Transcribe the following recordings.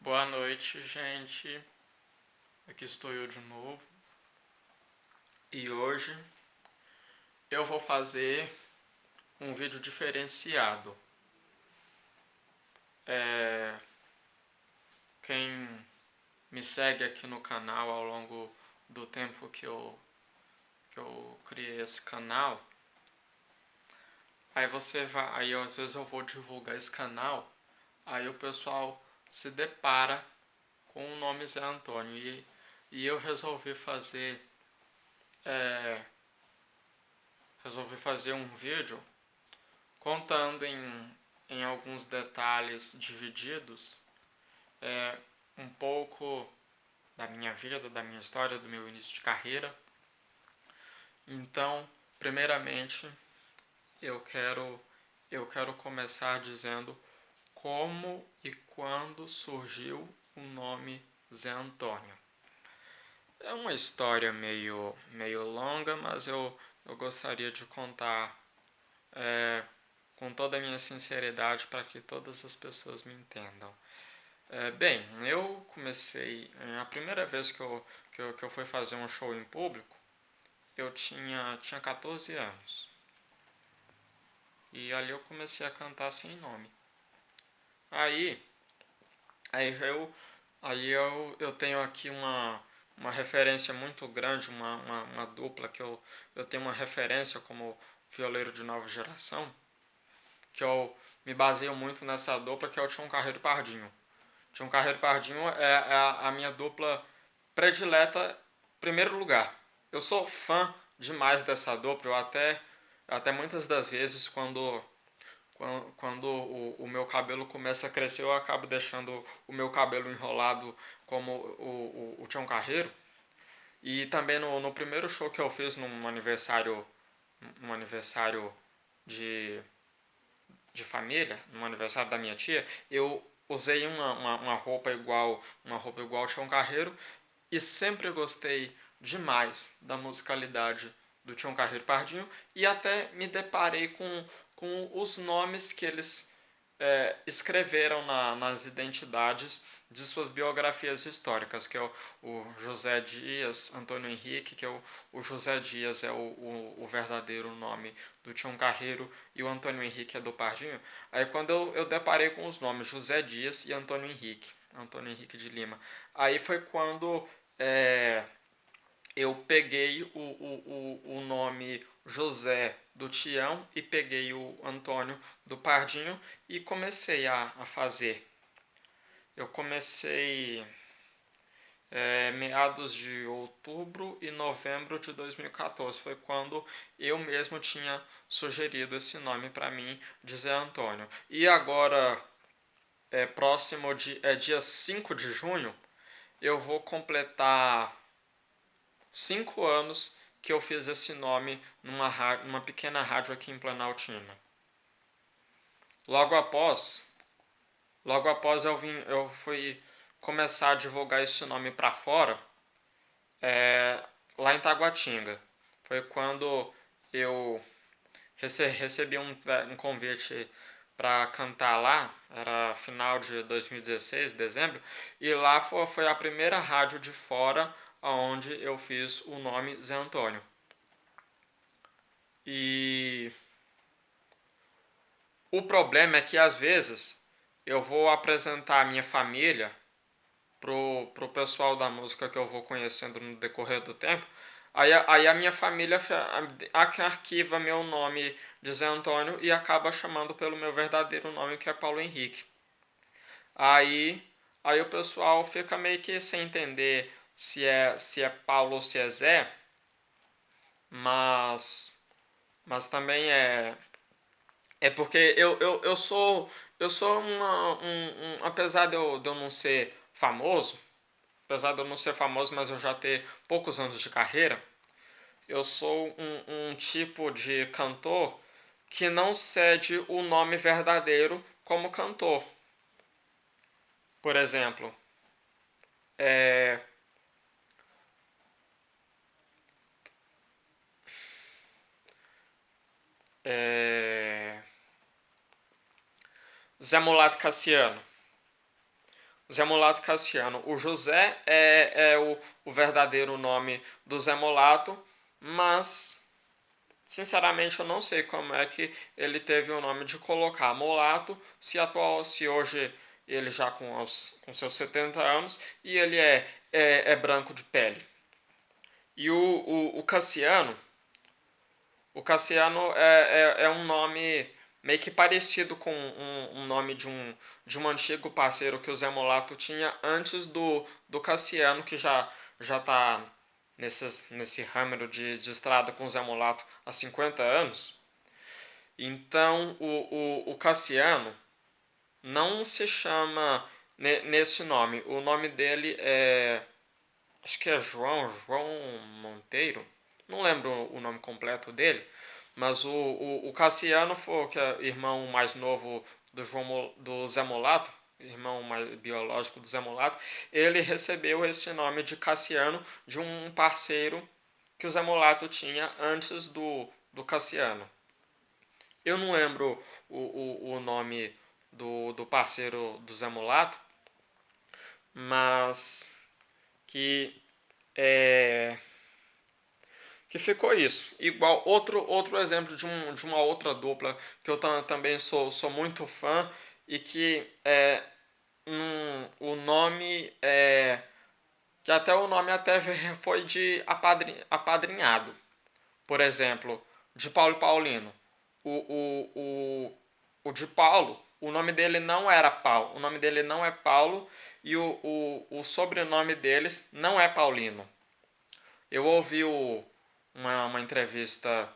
Boa noite, gente. Aqui estou eu de novo. E hoje eu vou fazer um vídeo diferenciado. É, Quem me segue aqui no canal ao longo do tempo que eu criei esse canal, aí você vai, aí às vezes eu vou divulgar esse canal, aí o pessoal se depara com o nome Zé Antônio e eu é, resolvi fazer um vídeo contando em alguns detalhes divididos um pouco da minha vida, da minha história, do meu início de carreira. Então, primeiramente, eu quero eu quero começar dizendo como e quando surgiu o nome Zé Antônio. É uma história meio longa, mas eu gostaria de contar é, com toda a minha sinceridade para que todas as pessoas me entendam. Bem, eu comecei. A primeira vez que eu fui fazer um show em público, eu tinha 14 anos. E ali eu comecei a cantar sem nome. Aí, aí eu, eu tenho aqui uma referência muito grande, uma dupla que eu tenho uma referência como violeiro de nova geração, que eu me baseio muito nessa dupla, que é o Tião Carreiro e Pardinho. Tião Carreiro e Pardinho é a minha dupla predileta, primeiro lugar. Eu sou fã demais dessa dupla, até muitas das vezes quando o meu cabelo começa a crescer, eu acabo deixando o meu cabelo enrolado como o Tião Carreiro. E também no primeiro show que eu fiz num aniversário de, de família, num aniversário da minha tia, eu usei uma roupa igual ao Tião Carreiro e sempre gostei demais da musicalidade do Tião Carreiro Pardinho e até me deparei com os nomes que eles escreveram nas identidades de suas biografias históricas, que é o José Dias, Antônio Henrique, que é o José Dias é o verdadeiro nome do Tião Carreiro e o Antônio Henrique é do Pardinho. Aí quando eu deparei com os nomes José Dias e Antônio Henrique de Lima, aí foi quando eu peguei o nome José do Tião e peguei o Antônio do Pardinho e comecei a fazer. Eu comecei meados de outubro e novembro de 2014. Foi quando eu mesmo tinha sugerido esse nome para mim, de Zé Antônio. E agora, dia 5 de junho, eu vou completar 5 anos que eu fiz esse nome numa pequena rádio aqui em Planaltina. Logo após, logo após eu fui começar a divulgar esse nome para fora, lá em Taguatinga. Foi quando eu recebi um convite para cantar lá, era final de 2016, dezembro, e lá foi a primeira rádio de fora onde eu fiz o nome Zé Antônio. E o problema é que às vezes eu vou apresentar a minha família pro pessoal da música que eu vou conhecendo no decorrer do tempo. Aí a minha família arquiva meu nome de Zé Antônio e acaba chamando pelo meu verdadeiro nome, que é Paulo Henrique. Aí, aí o pessoal fica meio que sem entender se é Paulo ou se é Zé, mas, mas também é porque eu sou apesar de eu não ser famoso, mas eu já ter poucos anos de carreira, eu sou um tipo de cantor que não cede o nome verdadeiro como cantor. Por exemplo, é, é, Zé Mulato Cassiano. Zé Mulato Cassiano. O José é o verdadeiro nome do Zé Mulato, mas sinceramente eu não sei como é que ele teve o nome de colocar Mulato, se hoje ele já com seus 70 anos e ele é branco de pele. E o Cassiano, é um nome meio que parecido com um nome de um antigo parceiro que o Zé Mulato tinha antes do Cassiano, que já tá nesse ramo de estrada com o Zé Mulato há 50 anos. Então o Cassiano não se chama nesse nome. O nome dele é. Acho que é João Monteiro. Não lembro o nome completo dele. Mas o Cassiano foi que é irmão mais novo do Zé Mulato, irmão mais biológico do Zé Mulato. Ele recebeu esse nome de Cassiano de um parceiro que o Zé Mulato tinha antes do Cassiano. Eu não lembro o nome do parceiro do Zé Mulato, mas que é, que ficou isso. Igual outro exemplo de uma outra dupla que eu também sou muito fã e que o nome que até o nome até foi de apadrinhado. Por exemplo, de Paulo e Paulino. O, o, o de Paulo, o nome dele não era Paulo, o nome dele não é Paulo e o sobrenome deles não é Paulino. Eu ouvi uma entrevista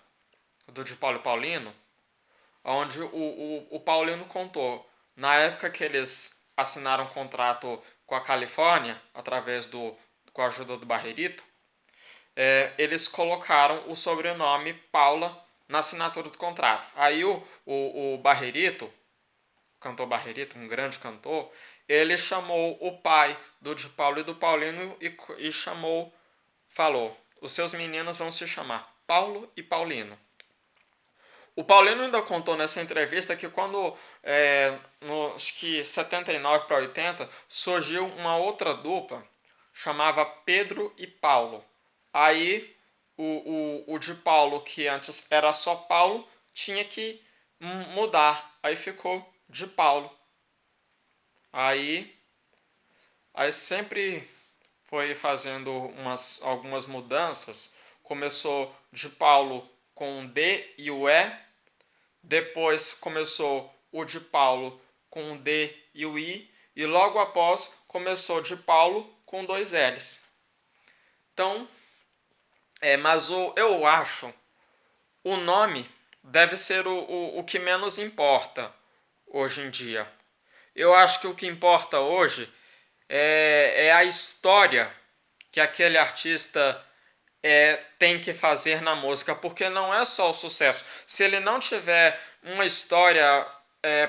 do de Paulo e Paulino, onde o Paulino contou, na época que eles assinaram um contrato com a Califórnia, com a ajuda do Barrerito, eles colocaram o sobrenome Paula na assinatura do contrato. Aí o Barrerito, o cantor Barrerito, um grande cantor, ele chamou o pai do de Paulo e do Paulino e falou, os seus meninos vão se chamar Paulo e Paulino. O Paulino ainda contou nessa entrevista que quando, acho que 79 para 80, surgiu uma outra dupla, chamava Pedro e Paulo. Aí o de Paulo, que antes era só Paulo, tinha que mudar. Aí ficou de Paulo. Aí, aí sempre foi fazendo algumas mudanças. Começou de Paulo com o D e o E. Depois começou o de Paulo com o D e o I. E logo após começou de Paulo com dois L's. Então, mas eu acho o nome deve ser o que menos importa hoje em dia. Eu acho que o que importa hoje é a história que aquele artista tem que fazer na música, porque não é só o sucesso. Se ele não tiver uma história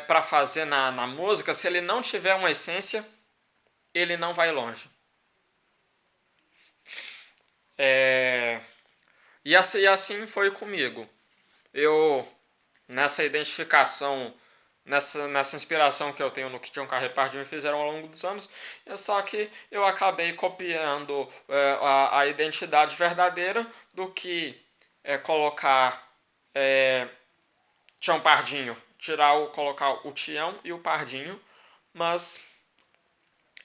para fazer na música, se ele não tiver uma essência, ele não vai longe. É, e assim foi comigo. Eu, nessa identificação, nessa inspiração que eu tenho no que John Carreiro e Pardinho me fizeram ao longo dos anos, só que eu acabei copiando a identidade verdadeira do que colocar Tião Pardinho, colocar o Tião e o Pardinho, mas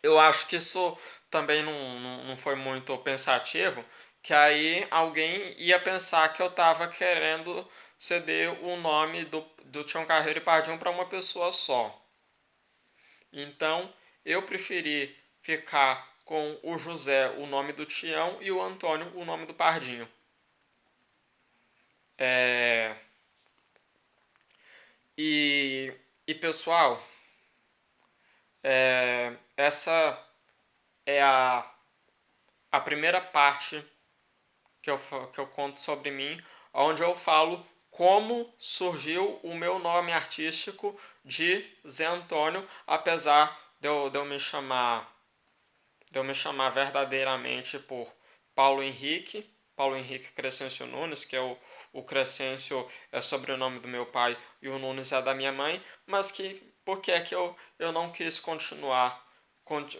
eu acho que isso também não foi muito pensativo, que aí alguém ia pensar que eu estava querendo ceder o nome do Tião Carreiro e Pardinho para uma pessoa só. Então, eu preferi ficar com o José, o nome do Tião, e o Antônio, o nome do Pardinho. É... E pessoal, essa é a primeira parte que eu conto sobre mim, onde eu falo como surgiu o meu nome artístico de Zé Antônio, apesar de eu me chamar verdadeiramente por Paulo Henrique Crescêncio Nunes, que é o Crescêncio é sobrenome do meu pai e o Nunes é da minha mãe, mas que por que é que eu não quis continuar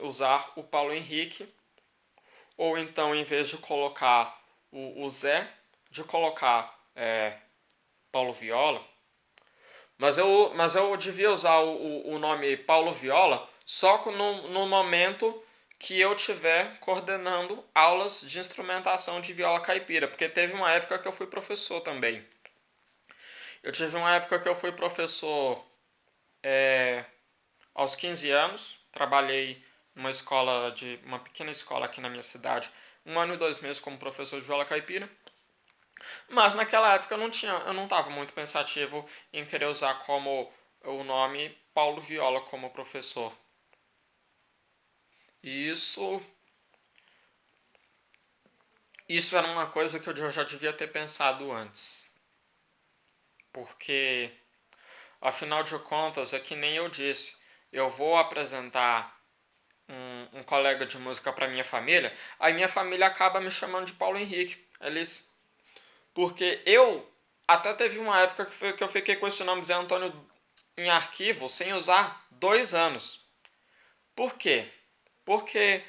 usar o Paulo Henrique, ou então, em vez de colocar o Zé, de colocar Paulo Viola. Mas eu devia usar o nome Paulo Viola só no momento que eu estiver coordenando aulas de instrumentação de viola caipira, porque teve uma época que eu fui professor também. Eu tive uma época que eu fui professor aos 15 anos, trabalhei uma pequena escola aqui na minha cidade, 1 ano e 2 meses como professor de viola caipira. Mas naquela época eu não estava muito pensativo em querer usar como o nome Paulo Viola como professor. E isso era uma coisa que eu já devia ter pensado antes. Porque, afinal de contas, é que nem eu disse, eu vou apresentar um colega de música para minha família, aí minha família acaba me chamando de Paulo Henrique. Porque eu até teve uma época que eu fiquei com esse nome Zé Antônio em arquivo sem usar 2 anos. Por quê? Porque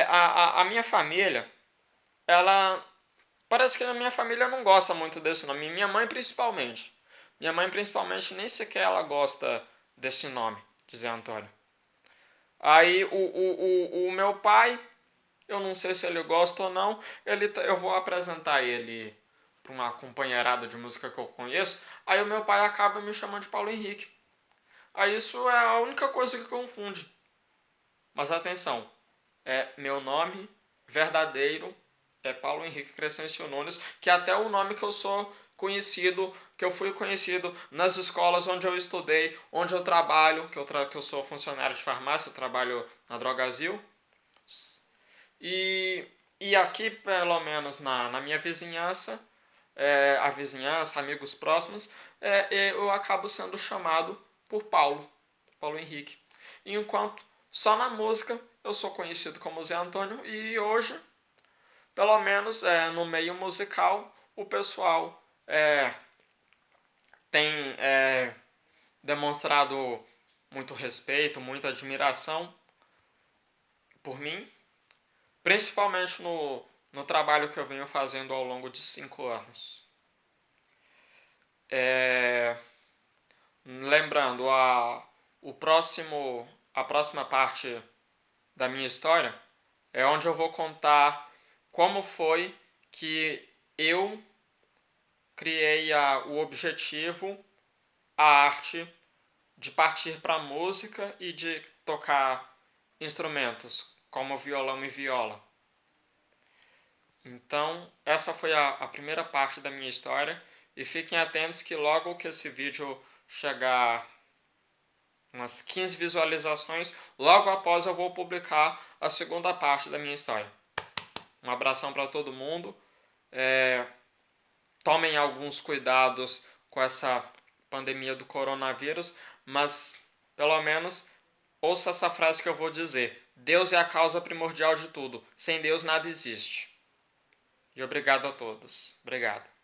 a minha família, ela. Parece que a minha família não gosta muito desse nome. Minha mãe principalmente. Minha mãe principalmente nem sequer ela gosta desse nome, de Zé Antônio. Aí o meu pai, eu não sei se ele gosta ou não, eu vou apresentar ele para uma companheirada de música que eu conheço, aí o meu pai acaba me chamando de Paulo Henrique. Aí isso é a única coisa que confunde. Mas atenção, meu nome verdadeiro é Paulo Henrique Crescencio Nunes, que é até o nome que eu sou conhecido, que eu fui conhecido nas escolas onde eu estudei, onde eu trabalho, que eu sou funcionário de farmácia, eu trabalho na Drogazil. E, e aqui, pelo menos na minha vizinhança, a vizinhança, amigos próximos, eu acabo sendo chamado por Paulo Henrique. Enquanto só na música eu sou conhecido como Zé Antônio e hoje, pelo menos no meio musical, o pessoal tem demonstrado muito respeito, muita admiração por mim, principalmente no trabalho que eu venho fazendo ao longo de 5 anos. Lembrando, a próxima parte da minha história é onde eu vou contar como foi que eu criei o objetivo, a arte de partir para a música e de tocar instrumentos como violão e viola. Então, essa foi a primeira parte da minha história. E fiquem atentos que logo que esse vídeo chegar umas 15 visualizações, logo após eu vou publicar a segunda parte da minha história. Um abração para todo mundo. Tomem alguns cuidados com essa pandemia do coronavírus, mas pelo menos ouça essa frase que eu vou dizer. Deus é a causa primordial de tudo. Sem Deus nada existe. E obrigado a todos. Obrigado.